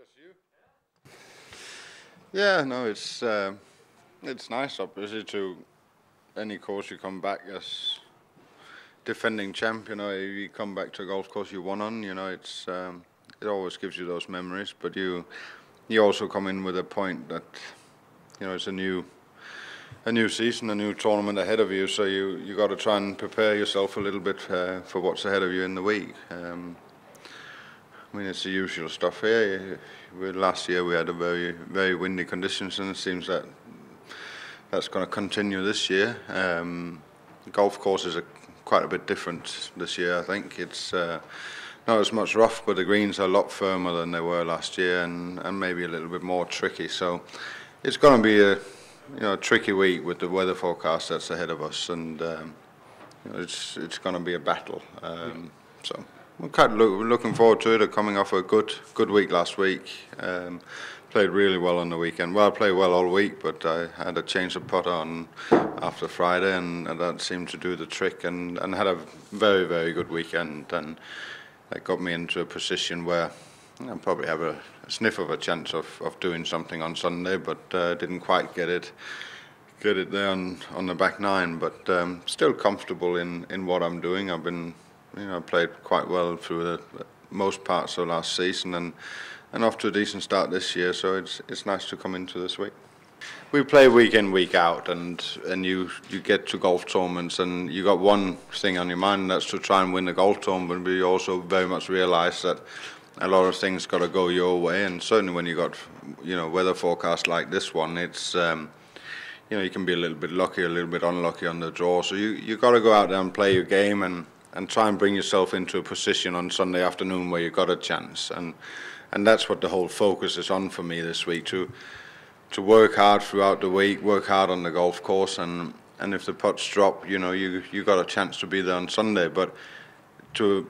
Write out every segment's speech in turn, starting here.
just you? Yeah, no, it's nice, obviously, to any course you come back as defending champ. You know, you come back to a golf course you won on. You know, it always gives you those memories. But you also come in with a point that, you know, it's a new season, a new tournament ahead of you. So you got to try and prepare yourself a little bit for what's ahead of you in the week. I mean, it's the usual stuff here. Last year we had a very windy conditions, and it seems that that's going to continue this year. The golf courses are quite a bit different this year. I think it's not as much rough, but the greens are a lot firmer than they were last year, and maybe a little bit more tricky. So it's going to be a tricky week with the weather forecast that's ahead of us, and it's going to be a battle. So we're looking forward to it. Coming off a good week last week. Played really well on the weekend. Well, I played well all week, but I had a change of putter on after Friday, and that seemed to do the trick, and had a very good weekend, and that got me into a position where I probably have a sniff of a chance of doing something on Sunday, but didn't quite get it there on the back nine, but still comfortable in what I'm doing. I've been, played quite well through the most parts of last season, and off to a decent start this year, so it's nice to come into this week. We play week in, week out, and you get to golf tournaments and you got one thing on your mind, and that's to try and win the golf tournament, but you also very much realise that a lot of things got to go your way, and certainly when you got weather forecast like this one, it's you can be a little bit lucky, a little bit unlucky on the draw, so you got to go out there and play your game and try and bring yourself into a position on Sunday afternoon where you got a chance, and that's what the whole focus is on for me this week, to work hard throughout the week, work hard on the golf course, and if the putts drop, you got a chance to be there on Sunday, but to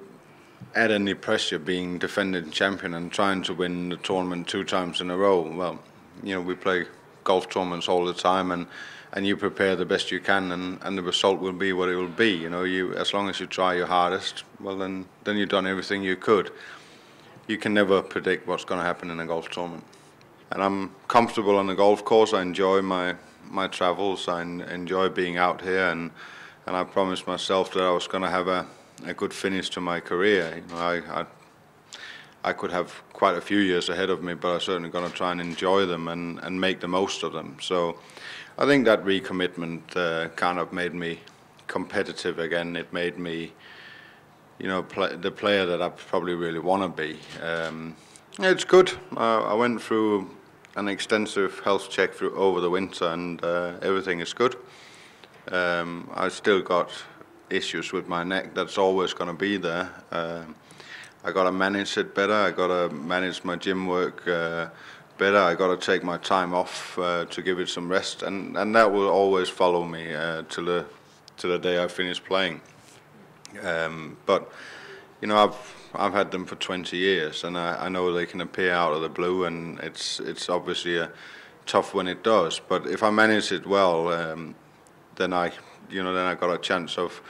add any pressure being defending champion and trying to win the tournament 2 times in a row, well, we play golf tournaments all the time, and you prepare the best you can, and the result will be what it will be. As long as you try your hardest, well, then you've done everything you could. You can never predict what's going to happen in a golf tournament. And I'm comfortable on the golf course. I enjoy my travels. I enjoy being out here, and I promised myself that I was going to have a good finish to my career. I could have quite a few years ahead of me, but I'm certainly going to try and enjoy them and make the most of them. So I think that recommitment kind of made me competitive again. It made me the player that I probably really want to be. It's good. I went through an extensive health check over the winter, and everything is good. I still got issues with my neck. That's always going to be there. I got to manage it better. I got to manage my gym work better. I got to take my time off to give it some rest, and that will always follow me till the day I finish playing. But I've had them for 20 years, and I know they can appear out of the blue, and it's obviously tough when it does. But if I manage it well, then I got a chance of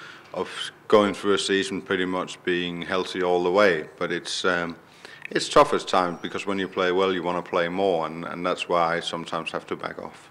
going through a season pretty much being healthy all the way. But it's tough at times, because when you play well, you want to play more, and that's why I sometimes have to back off.